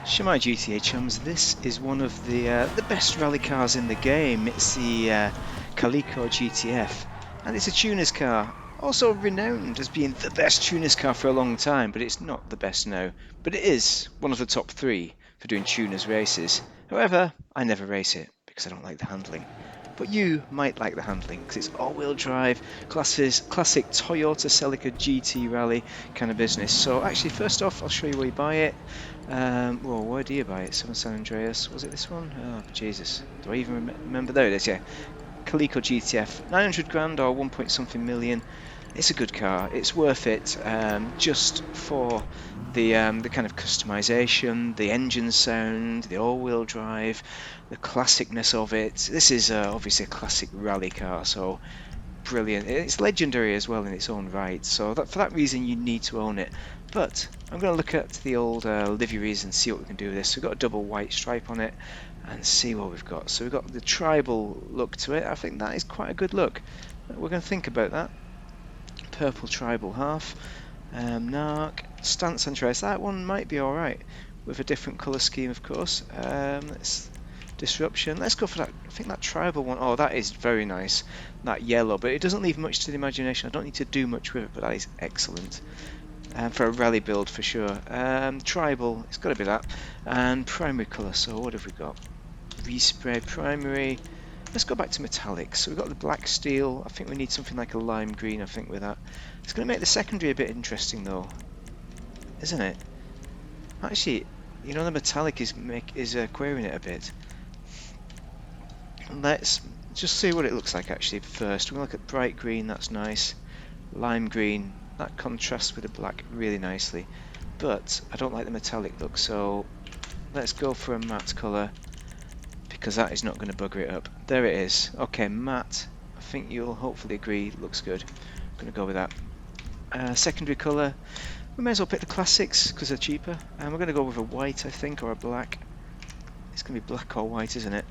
Shemai GTA chums, this is one of the best rally cars in the game. It's the Calico GTF, and it's a tuner's car, also renowned as being the best tuner's car for a long time, but it's not the best now. But it is one of the top three for doing tuners races. However, I never race it because I don't like the handling. But you might like the handling because it's all-wheel drive, classic Toyota Celica GT rally kind of business. So actually, first off, I'll show you where you buy it. Well, where do you buy it? San Andreas. Was it this one? Oh, Jesus. Do I even remember? There it is, yeah. Calico GTF. 900 grand or 1 point something million. It's a good car. It's worth it just for the kind of customization, the engine sound, the all-wheel drive, the classicness of it. This is obviously a classic rally car, so brilliant. It's legendary as well in its own right, so for that reason you need to own it. But I'm going to look at the old liveries and see what we can do with this. We've got a double white stripe on it and see what we've got. So we've got the tribal look to it. I think that is quite a good look. We're going to think about that. Purple tribal half. Narc, stance and trace. That one might be alright with a different colour scheme, of course. Let's disruption. Let's go for that. I think that tribal one. Oh, that is very nice. That yellow, but it doesn't leave much to the imagination. I don't need to do much with it, but that is excellent. For a rally build for sure. Tribal, it's got to be that. And primary colour. So what have we got? Respray primary. Let's go back to metallic. So we've got the black steel. I think we need something like a lime green, I think, with that. It's going to make the secondary a bit interesting, though, isn't it? Actually, you know, the metallic is queering it a bit. Let's just see what it looks like actually first. We're going to look at bright green, that's nice. Lime green, that contrasts with the black really nicely. But I don't like the metallic look, so let's go for a matte colour, because that is not going to bugger it up. There it is. Okay, matte. I think you'll hopefully agree looks good. I'm going to go with that. Secondary colour. We may as well pick the classics because they're cheaper. And we're going to go with a white, I think, or a black. It's going to be black or white, isn't it?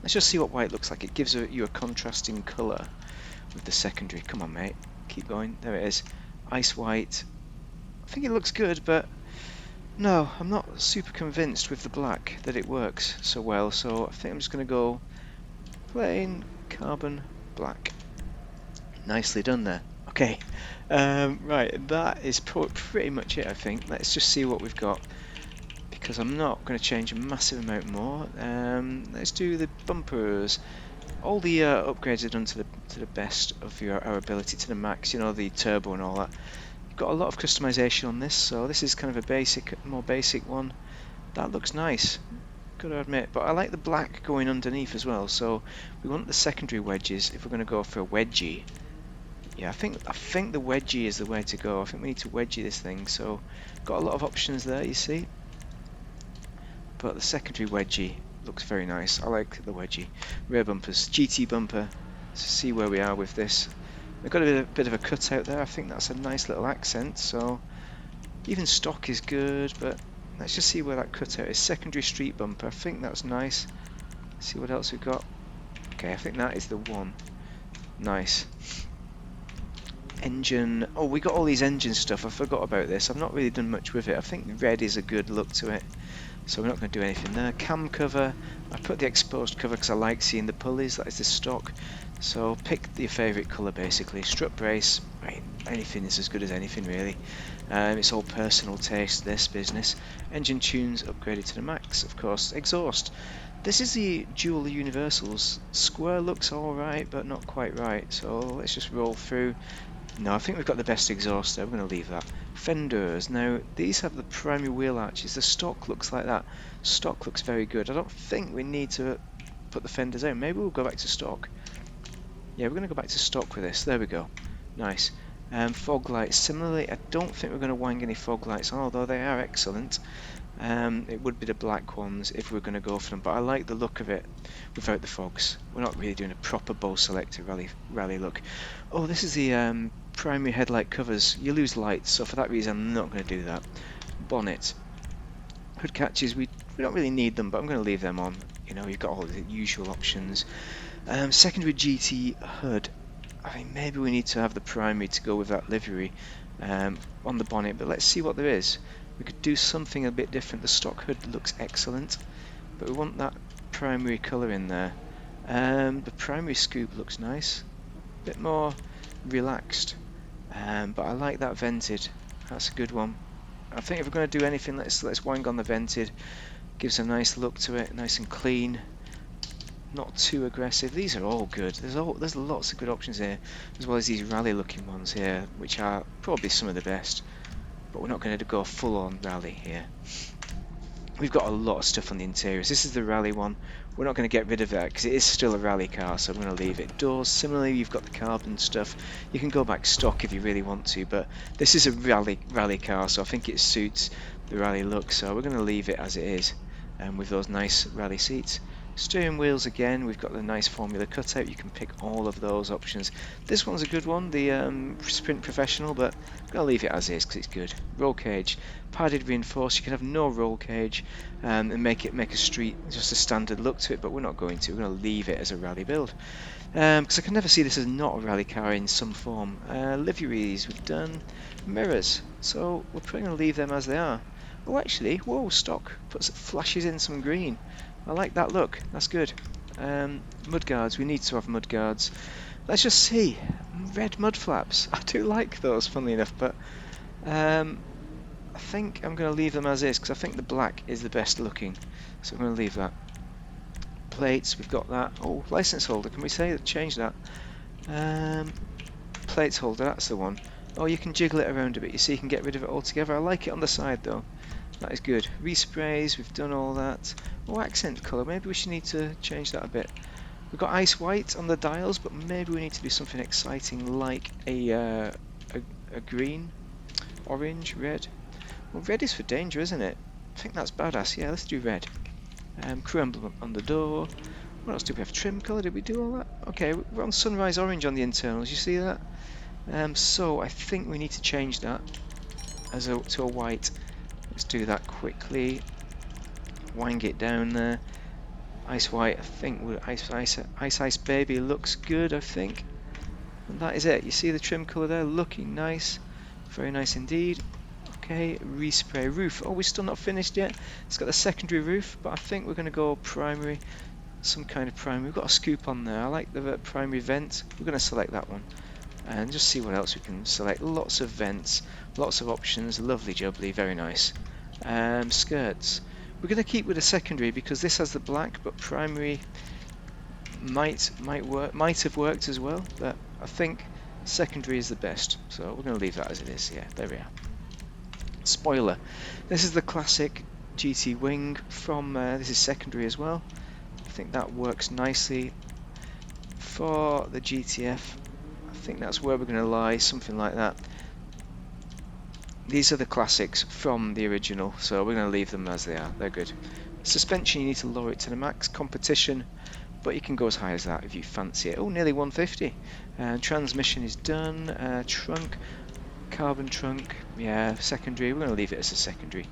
Let's just see what white looks like. It gives you a contrasting colour with the secondary. Come on, mate. Keep going. There it is. Ice white. I think it looks good, but no, I'm not super convinced with the black that it works so well. So I think I'm just going to go plain carbon black. Nicely done there. Okay. Right, that is pretty much it, I think. Let's just see what we've got, because I'm not going to change a massive amount more. Let's do the bumpers. All the upgrades are done to the best of our ability, to the max. You know, the turbo and all that. You've got a lot of customization on this, so this is kind of a more basic one. That looks nice, gotta admit. But I like the black going underneath as well. So we want the secondary wedges if we're going to go for a wedgie. Yeah, I think the wedgie is the way to go. I think we need to wedgie this thing. So got a lot of options there, you see. But the secondary wedgie looks very nice. I like the wedgie. Rear bumpers, GT bumper. Let's see where we are with this. We've got a bit of a cutout there. I think that's a nice little accent. So even stock is good, but let's just see where that cutout is. Secondary street bumper. I think that's nice. Let's see what else we've got. Okay, I think that is the one. Nice. Engine. Oh, we got all these engine stuff. I forgot about this. I've not really done much with it. I think red is a good look to it, so we're not going to do anything there. Cam cover. I put the exposed cover because I like seeing the pulleys. That is the stock. So pick your favourite colour basically. Strut brace. Right, anything is as good as anything really. It's all personal taste, this business. Engine tunes upgraded to the max, of course. Exhaust. This is the dual universals. Square looks alright, but not quite right. So let's just roll through. No, I think we've got the best exhaust there. We're going to leave that. Fenders. Now, these have the primary wheel arches. The stock looks like that. Stock looks very good. I don't think we need to put the fenders out. Maybe we'll go back to stock. Yeah, we're going to go back to stock with this. There we go. Nice. Fog lights. Similarly, I don't think we're going to wang any fog lights, although they are excellent. It would be the black ones if we were going to go for them, but I like the look of it without the fogs. We're not really doing a proper bow selector rally look. Oh, this is the primary headlight covers. You lose lights, so for that reason I'm not going to do that. Bonnet. Hood catches, we don't really need them, but I'm going to leave them on. You know, you've got all the usual options. Secondary GT hood. I mean, maybe we need to have the primary to go with that livery on the bonnet, but let's see what there is. We could do something a bit different. The stock hood looks excellent, but we want that primary colour in there. The primary scoop looks nice, a bit more relaxed, but I like that vented. That's a good one. I think if we're going to do anything, let's wang on the vented. Gives a nice look to it, nice and clean, not too aggressive. These are all good. There's lots of good options here, as well as these rally looking ones here, which are probably some of the best. But we're not going to go full on rally here. We've got a lot of stuff on the interiors. This is the rally one. We're not going to get rid of that because it is still a rally car, so I'm going to leave it. Doors, similarly, you've got the carbon stuff. You can go back stock if you really want to, but this is a rally car, so I think it suits the rally look. So we're going to leave it as it is, with those nice rally seats. Steering wheels again, we've got the nice formula cutout. You can pick all of those options. This one's a good one, the Sprint Professional, but I'm going to leave it as is because it's good. Roll cage, padded reinforced. You can have no roll cage and make a street just a standard look to it, but we're not going to. We're going to leave it as a rally build because I can never see this as not a rally car in some form. Liveries we've done, mirrors, so we're probably going to leave them as they are. Oh, actually, whoa, stock flashes in some green. I like that look, that's good. Mudguards, we need to have mudguards. Let's just see. Red mud flaps, I do like those, funnily enough, but I think I'm going to leave them as is because I think the black is the best looking, so I'm going to leave that. Plates, we've got that. Oh, license holder, can we say that? Change that. Plates holder, that's the one. Oh, you can jiggle it around a bit, you see you can get rid of it altogether. I like it on the side though. That is good. Resprays, we've done all that. Oh, accent colour, maybe we should need to change that a bit. We've got ice white on the dials, but maybe we need to do something exciting like a green, orange, red. Well, red is for danger, isn't it? I think that's badass. Yeah, let's do red. Crew emblem on the door. What else do we have? Trim colour, did we do all that? Okay, we're on sunrise orange on the internals, you see that? So I think we need to change that to a white. Let's do that quickly. Wang it down there. Ice white, I think ice baby looks good, I think. And that is it. You see the trim colour there, looking nice. Very nice indeed. Okay, respray roof. Oh, we're still not finished yet. It's got the secondary roof, but I think we're going to go primary. Some kind of primary. We've got a scoop on there. I like the primary vent. We're going to select that one. And just see what else we can select. Lots of vents, lots of options, lovely jubbly, very nice. Skirts. We're going to keep with the secondary because this has the black, but primary might have worked as well. But I think secondary is the best, so we're going to leave that as it is. Yeah, there we are. Spoiler. This is the classic GT wing from. This is secondary as well. I think that works nicely for the GTF. I think that's where we're going to lie, something like that. These are the classics from the original, so we're going to leave them as they are. They're good. Suspension, you need to lower it to the max. Competition, but you can go as high as that if you fancy it. Oh, nearly 150. Transmission is done. Trunk, carbon trunk, yeah, secondary. We're going to leave it as a secondary.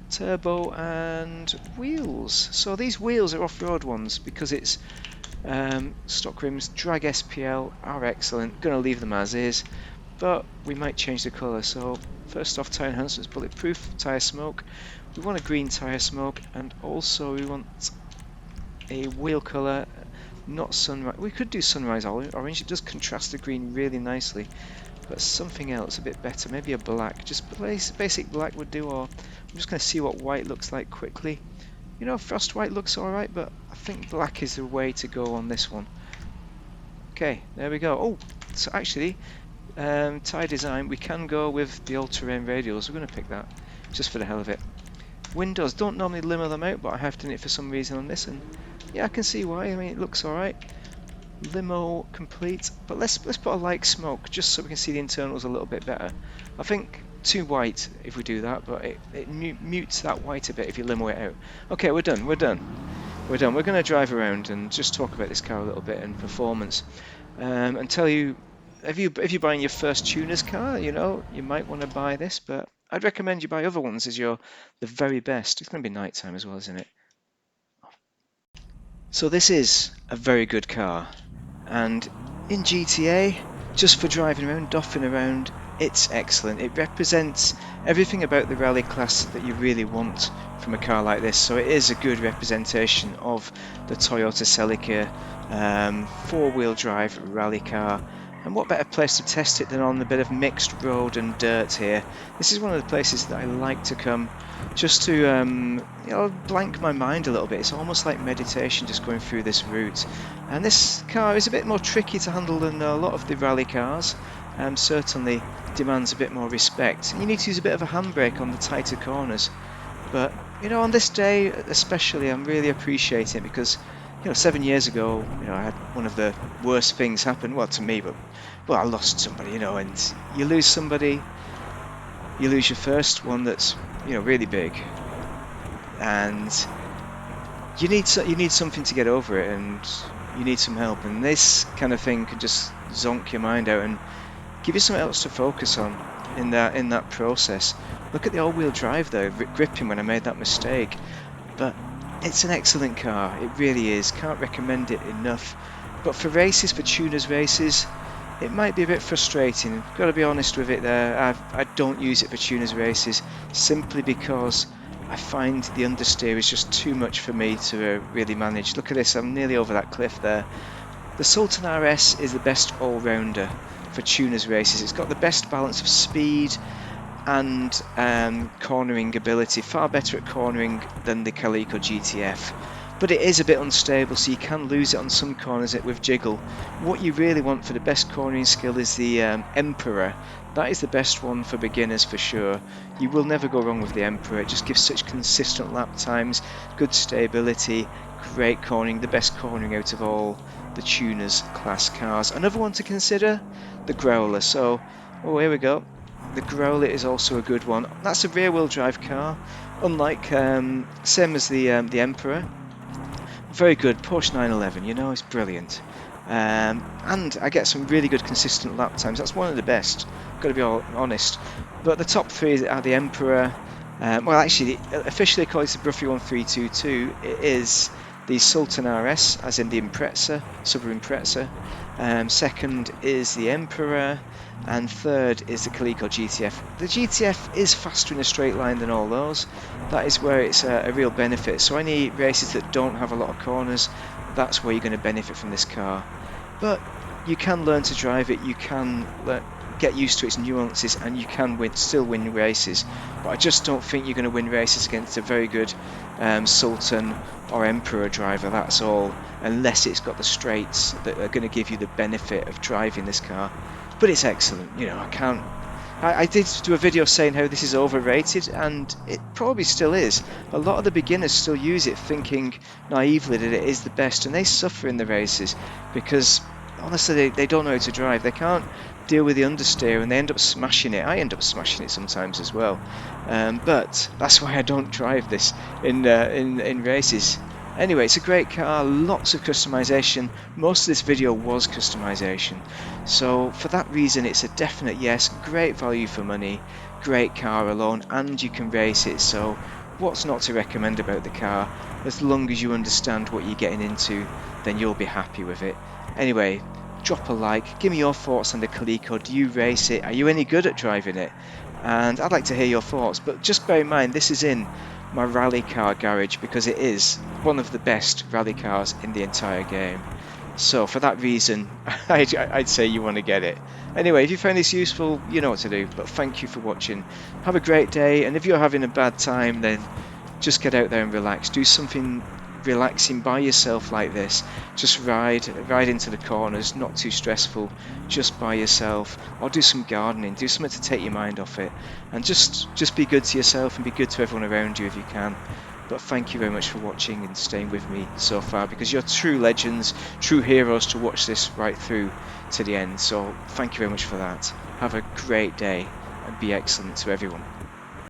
Turbo and wheels. So these wheels are off-road ones because it's stock rims. Drag SPL are excellent. Going to leave them as is, but we might change the colour. So first off, tyre enhancements, bulletproof, tyre smoke. We want a green tyre smoke, and also we want a wheel colour, not sunrise. We could do sunrise orange. It does contrast the green really nicely, but something else a bit better. Maybe a black. Just basic black would do. Or I'm just going to see what white looks like quickly. You know, frost white looks alright, but I think black is the way to go on this one. Okay, there we go. Oh, so actually, tyre design, we can go with the all-terrain radials. We're going to pick that, just for the hell of it. Windows, don't normally limo them out, but I have done it for some reason on this, and yeah, I can see why. I mean, it looks alright. Limo complete, but let's put a light smoke, just so we can see the internals a little bit better. I think too white if we do that, but it mutes that white a bit if you limo it out. Okay, we're done. We're done. We're going to drive around and just talk about this car a little bit and performance, and tell you if you're buying your first tuner's car, you know, you might want to buy this, but I'd recommend you buy other ones as the very best. It's going to be night time as well, isn't it? So this is a very good car, and in GTA, just for driving around, doffing around, it's excellent. It represents everything about the rally class that you really want from a car like this. So it is a good representation of the Toyota Celica four-wheel drive rally car. And what better place to test it than on a bit of mixed road and dirt here. This is one of the places that I like to come just to you know, blank my mind a little bit. It's almost like meditation just going through this route. And this car is a bit more tricky to handle than a lot of the rally cars. Certainly demands a bit more respect. You need to use a bit of a handbrake on the tighter corners. But you know, on this day especially, I'm really appreciating it because, you know, 7 years ago, you know, I had one of the worst things happen. Well, to me, but well, I lost somebody, you know, and you lose somebody, you lose your first one that's, you know, really big, and you need something to get over it, and you need some help. And this kind of thing can just zonk your mind out and give you something else to focus on in that process. Look at the all-wheel drive though, gripping when I made that mistake. But it's an excellent car, it really is. Can't recommend it enough. But for races, for tuners races, it might be a bit frustrating. Got to be honest with it there. I don't use it for tuners races simply because I find the understeer is just too much for me to really manage. Look at this, I'm nearly over that cliff there. The Sultan RS is the best all-rounder for tuners races. It's got the best balance of speed and cornering ability, far better at cornering than the Calico GTF. But it is a bit unstable, so you can lose it on some corners with jiggle. What you really want for the best cornering skill is the Emperor. That is the best one for beginners for sure. You will never go wrong with the Emperor. It just gives such consistent lap times, good stability, great cornering, the best cornering out of all the tuners class cars. Another one to consider, the Growler. So, oh, here we go. The Growler is also a good one. That's a rear-wheel drive car, unlike same as the Emperor. Very good, Porsche 911. You know, it's brilliant. And I get some really good consistent lap times. That's one of the best, got to be all honest. But the top three are the Emperor. Well, actually, officially according to Broughy 1322, it is the Sultan RS, as in the Impreza, Subaru Impreza. Second is the Emperor, and third is the Calico GTF. The GTF is faster in a straight line than all those. That is where it's a real benefit. So any races that don't have a lot of corners, that's where you're going to benefit from this car. But you can learn to drive it, you can get used to its nuances, and you can still win races. But I just don't think you're going to win races against a very good Sultan or Emperor driver, that's all, unless it's got the straights that are going to give you the benefit of driving this car. But it's excellent, you know, I did do a video saying how this is overrated, and it probably still is. A lot of the beginners still use it thinking naively that it is the best, and they suffer in the races because honestly they don't know how to drive. They can't deal with the understeer and they end up smashing it. I end up smashing it sometimes as well, but that's why I don't drive this in races. Anyway, it's a great car, lots of customization. Most of this video was customization, so for that reason it's a definite yes. Great value for money, great car alone, and you can race it, so what's not to recommend about the car? As long as you understand what you're getting into, then you'll be happy with it. Anyway, drop a like, give me your thoughts on the Calico. Do you race it? Are you any good at driving it? And I'd like to hear your thoughts, but just bear in mind this is in my rally car garage because it is one of the best rally cars in the entire game. So for that reason, I'd say you want to get it. Anyway, if you found this useful, you know what to do. But thank you for watching. Have a great day, and if you're having a bad time, then just get out there and relax. Do something relaxing by yourself like this. Just ride into the corners, not too stressful, just by yourself, or do some gardening, do something to take your mind off it, and just be good to yourself and be good to everyone around you if you can. But thank you very much for watching and staying with me so far, because you're true legends, true heroes to watch this right through to the end. So thank you very much for that. Have a great day and be excellent to everyone.